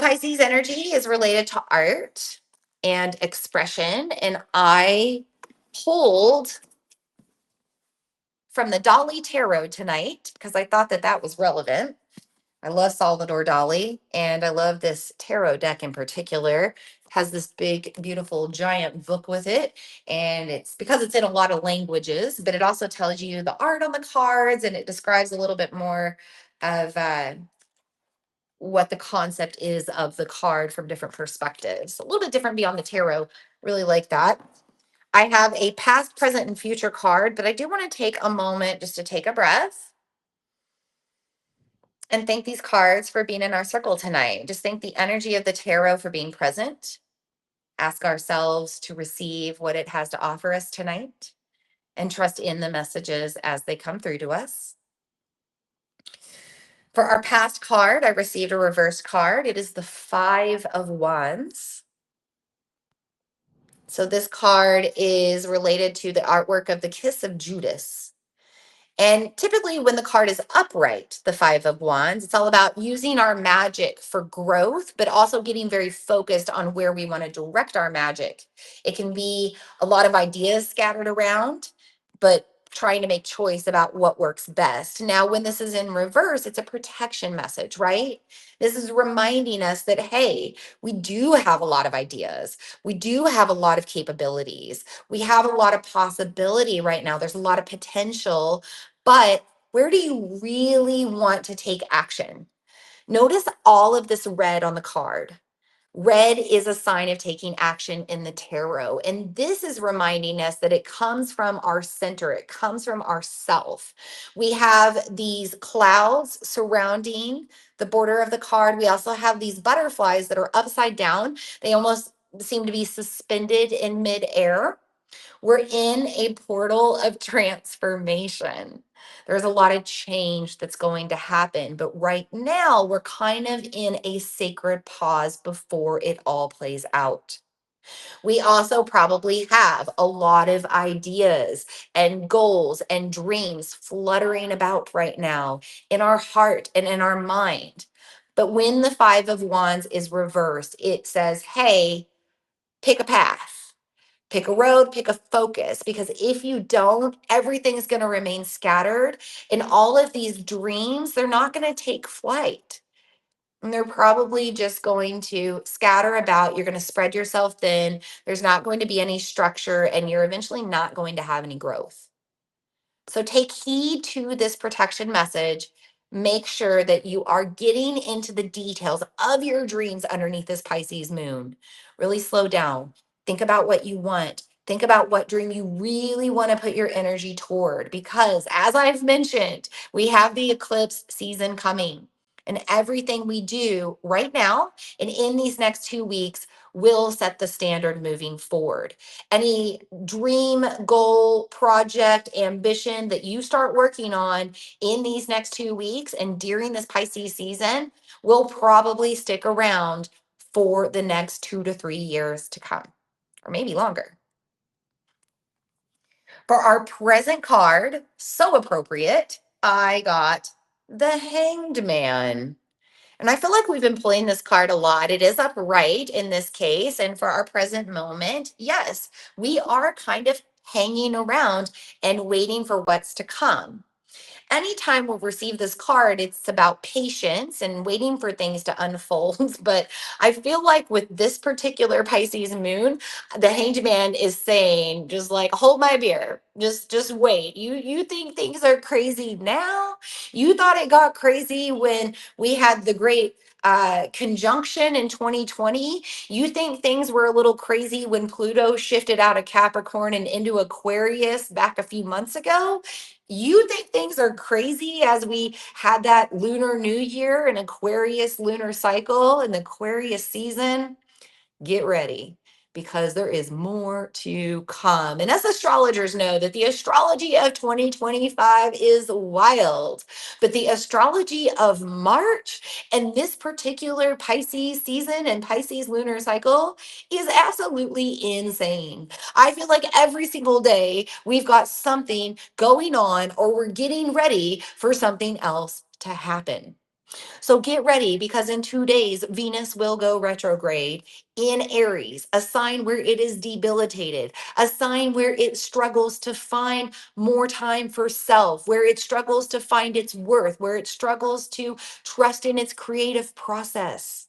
Pisces energy is related to art and expression, and I pulled from the Dali Tarot tonight because I thought that that was relevant. I love Salvador Dali, and I love this tarot deck in particular. It has this big, beautiful, giant book with it, and it's because it's in a lot of languages, but it also tells you the art on the cards, and it describes a little bit more of what the concept is of the card from different perspectives. A little bit different beyond the tarot. Really like that. I have a past, present, and future card, but I do want to take a moment just to take a breath and thank these cards for being in our circle tonight. Just thank the energy of the tarot for being present. Ask ourselves to receive what it has to offer us tonight and trust in the messages as they come through to us. For our past card, I received a reverse card. It is the Five of Wands. So this card is related to the artwork of the Kiss of Judas. And typically when the card is upright, the Five of Wands, it's all about using our magic for growth, but also getting very focused on where we want to direct our magic. It can be a lot of ideas scattered around, but trying to make choice about what works best. Now, when this is in reverse, it's a protection message, right? This is reminding us that, hey, we do have a lot of ideas. We do have a lot of capabilities. We have a lot of possibility right now. There's a lot of potential, but where do you really want to take action? Notice all of this red on the card. Red is a sign of taking action in the tarot. And this is reminding us that it comes from our center, it comes from ourself. We have these clouds surrounding the border of the card. We also have these butterflies that are upside down. They almost seem to be suspended in midair. We're in a portal of transformation. There's a lot of change that's going to happen, but right now we're kind of in a sacred pause before it all plays out. We also probably have a lot of ideas and goals and dreams fluttering about right now in our heart and in our mind. But when the Five of Wands is reversed, it says, hey, pick a path. Pick a road, pick a focus, because if you don't, everything's going to remain scattered. And all of these dreams, they're not going to take flight. And they're probably just going to scatter about. You're going to spread yourself thin. There's not going to be any structure, and you're eventually not going to have any growth. So take heed to this protection message. Make sure that you are getting into the details of your dreams underneath this Pisces moon. Really slow down. Think about what you want. Think about what dream you really want to put your energy toward. Because as I've mentioned, we have the eclipse season coming. And everything we do right now and in these next 2 weeks will set the standard moving forward. Any dream, goal, project, ambition that you start working on in these next 2 weeks and during this Pisces season will probably stick around for the next 2 to 3 years to come, or maybe longer. For our present card, so appropriate, I got the Hanged Man. And I feel like we've been playing this card a lot. It is upright in this case. And for our present moment, yes, we are kind of hanging around and waiting for what's to come. Anytime we receive this card, it's about patience and waiting for things to unfold. But I feel like with this particular Pisces moon, the Hanged Man is saying, just like, hold my beer. Just wait. You think things are crazy now? You thought it got crazy when we had the great conjunction in 2020. You think things were a little crazy when Pluto shifted out of Capricorn and into Aquarius back a few months ago? You think things are crazy as we had that Lunar New Year and Aquarius lunar cycle and the Aquarius season? Get ready, because there is more to come. And us astrologers know that the astrology of 2025 is wild, but the astrology of March and this particular Pisces season and Pisces lunar cycle is absolutely insane. I feel like every single day we've got something going on, or we're getting ready for something else to happen. So get ready, because in 2 days, Venus will go retrograde in Aries, a sign where it is debilitated, a sign where it struggles to find more time for self, where it struggles to find its worth, where it struggles to trust in its creative process.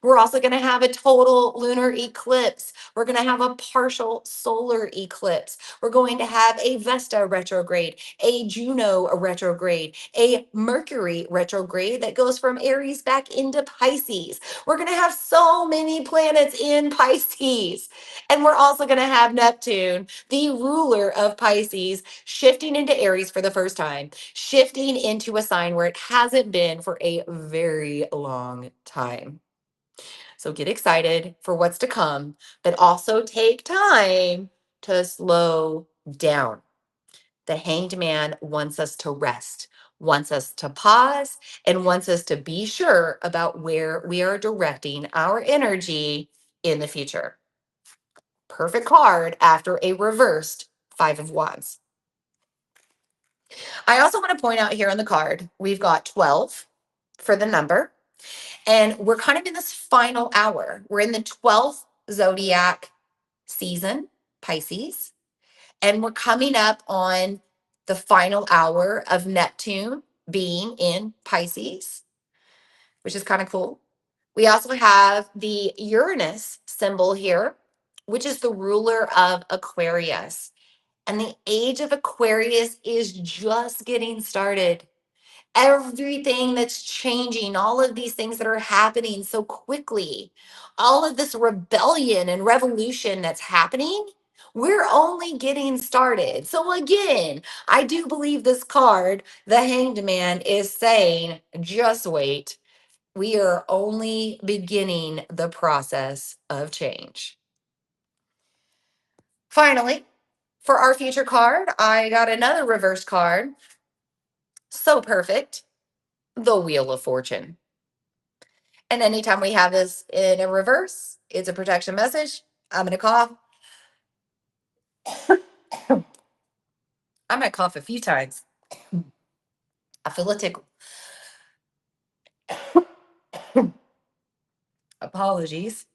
We're also going to have a total lunar eclipse. We're going to have a partial solar eclipse. We're going to have a Vesta retrograde, a Juno retrograde, a Mercury retrograde that goes from Aries back into Pisces. We're going to have so many planets in Pisces. And we're also going to have Neptune, the ruler of Pisces, shifting into Aries for the first time, shifting into a sign where it hasn't been for a very long time. So get excited for what's to come, but also take time to slow down. The Hanged Man wants us to rest, wants us to pause, and wants us to be sure about where we are directing our energy in the future. Perfect card after a reversed Five of Wands. I also want to point out here on the card, we've got 12 for the number. And we're kind of in this final hour. We're in the 12th zodiac season, Pisces, and we're coming up on the final hour of Neptune being in Pisces, which is kind of cool. We also have the Uranus symbol here, which is the ruler of Aquarius. And the age of Aquarius is just getting started. Everything that's changing, all of these things that are happening so quickly, all of this rebellion and revolution that's happening, we're only getting started. So, again, I do believe this card, the Hanged Man, is saying, just wait. We are only beginning the process of change. Finally, for our future card, I got another reverse card. So perfect. The Wheel of Fortune. And anytime we have this in a reverse, it's a protection message. I'm going to cough. I might cough a few times. I feel a tickle. Apologies.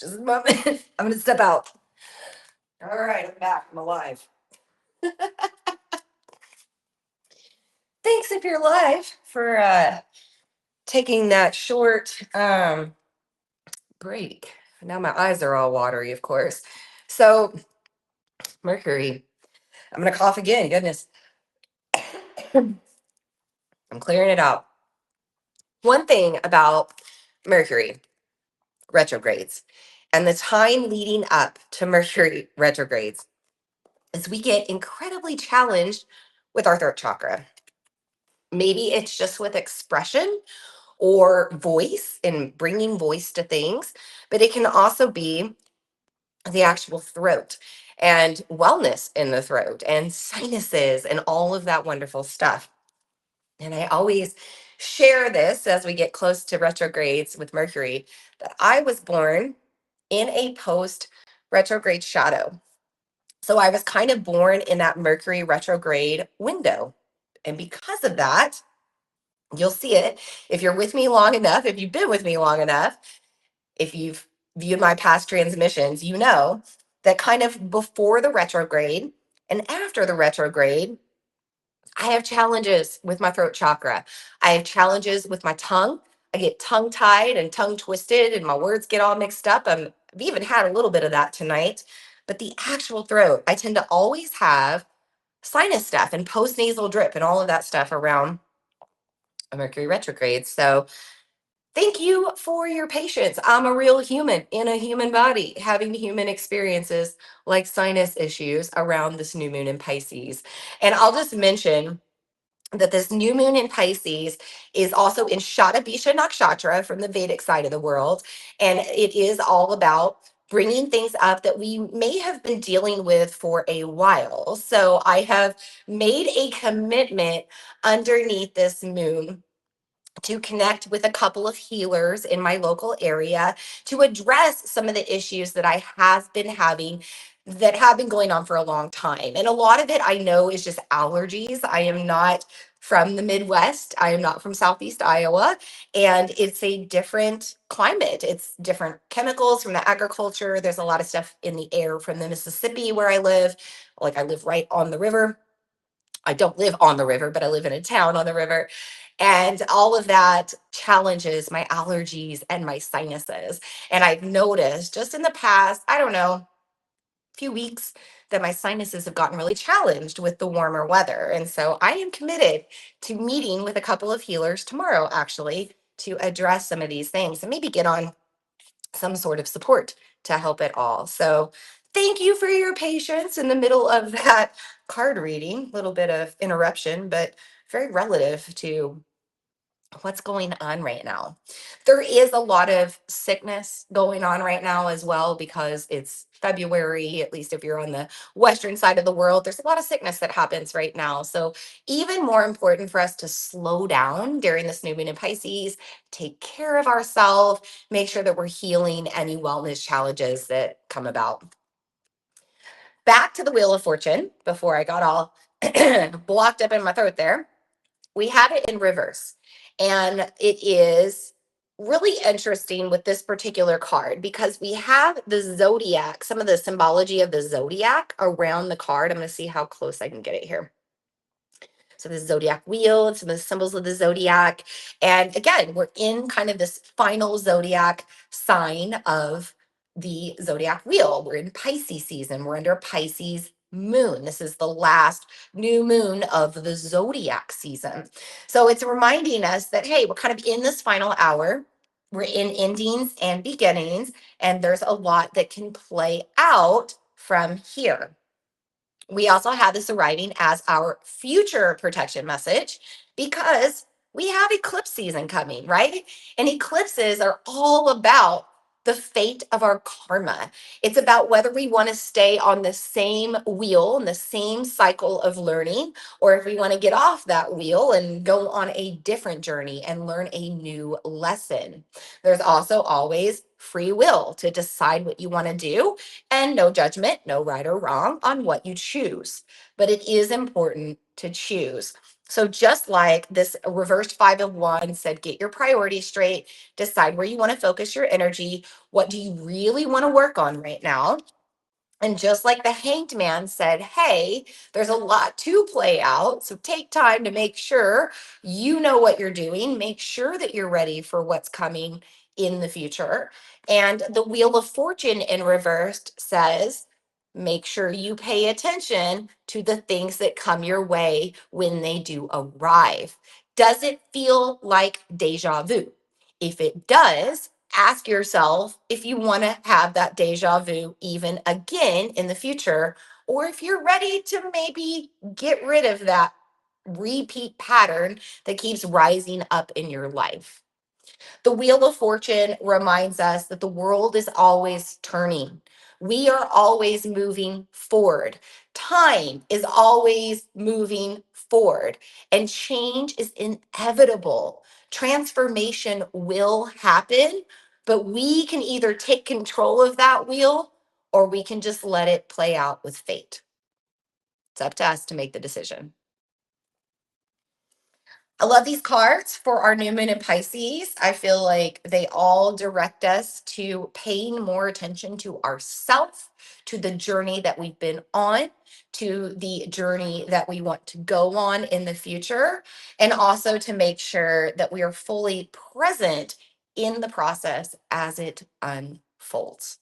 Just a moment. I'm going to step out. All right, I'm back. I'm alive. Thanks if you're live for taking that short break. Now my eyes are all watery, of course. So, Mercury. I'm going to cough again. Goodness. I'm clearing it out. One thing about Mercury retrogrades and the time leading up to Mercury retrogrades is we get incredibly challenged with our throat chakra. Maybe it's just with expression or voice and bringing voice to things, but it can also be the actual throat and wellness in the throat and sinuses and all of that wonderful stuff. And I always share this as we get close to retrogrades with Mercury that I was born in a post retrograde shadow. So I was kind of born in that Mercury retrograde window. And because of that, you'll see it if you're with me long enough, if you've been with me long enough, if you've viewed my past transmissions, you know that kind of before the retrograde and after the retrograde, I have challenges with my throat chakra. I have challenges with my tongue. I get tongue tied and tongue twisted, and my words get all mixed up. I've even had a little bit of that tonight. But the actual throat, I tend to always have sinus stuff and post nasal drip and all of that stuff around a Mercury retrograde. So thank you for your patience. I'm a real human in a human body, having human experiences like sinus issues around this new moon in Pisces. And I'll just mention that this new moon in Pisces is also in Shatabisha Nakshatra from the Vedic side of the world. And it is all about bringing things up that we may have been dealing with for a while. So I have made a commitment underneath this moon to connect with a couple of healers in my local area to address some of the issues that I have been having that have been going on for a long time. And a lot of it I know is just allergies. I am not from the Midwest. I am not from Southeast Iowa. And it's a different climate. It's different chemicals from the agriculture. There's a lot of stuff in the air from the Mississippi where I live. Like I live right on the river. I don't live on the river, but I live in a town on the river. And all of that challenges my allergies and my sinuses. And I've noticed just in the past, I don't know, few weeks that my sinuses have gotten really challenged with the warmer weather. And so I am committed to meeting with a couple of healers tomorrow, actually, to address some of these things and maybe get on some sort of support to help it all. So thank you for your patience in the middle of that card reading. A little bit of interruption, but very relative to what's going on right now. There is a lot of sickness going on right now as well because it's February, at least if you're on the Western side of the world, there's a lot of sickness that happens right now. So even more important for us to slow down during this new moon in Pisces, take care of ourselves, make sure that we're healing any wellness challenges that come about. Back to the Wheel of Fortune before I got all blocked up in my throat there. We have it in reverse. And it is really interesting with this particular card because we have the zodiac, some of the symbology of the zodiac around the card. I'm going to see how close I can get it here. So the zodiac wheel and some of the symbols of the zodiac. And again, we're in kind of this final zodiac sign of the zodiac wheel. We're in Pisces season. We're under Pisces moon. This is the last new moon of the zodiac season. So it's reminding us that, hey, we're kind of in this final hour. We're in endings and beginnings, and there's a lot that can play out from here. We also have this arriving as our future protection message because we have eclipse season coming, right? And eclipses are all about the fate of our karma. It's about whether we want to stay on the same wheel and the same cycle of learning, or if we want to get off that wheel and go on a different journey and learn a new lesson. There's also always free will to decide what you want to do, and no judgment, no right or wrong on what you choose. But it is important to choose. So just like this reversed Five of Wands said, get your priorities straight, decide where you want to focus your energy. What do you really want to work on right now? And just like the Hanged Man said, hey, there's a lot to play out. So take time to make sure you know what you're doing. Make sure that you're ready for what's coming in the future. And the Wheel of Fortune in reversed says, make sure you pay attention to the things that come your way when they do arrive. Does it feel like deja vu? If it does, ask yourself if you want to have that deja vu even again in the future, or if you're ready to maybe get rid of that repeat pattern that keeps rising up in your life. The Wheel of Fortune reminds us that the world is always turning. We are always moving forward. Time is always moving forward, and change is inevitable. Transformation will happen, but we can either take control of that wheel or we can just let it play out with fate. It's up to us to make the decision. I love these cards for our new moon in Pisces. I feel like they all direct us to paying more attention to ourself, to the journey that we've been on, to the journey that we want to go on in the future, and also to make sure that we are fully present in the process as it unfolds.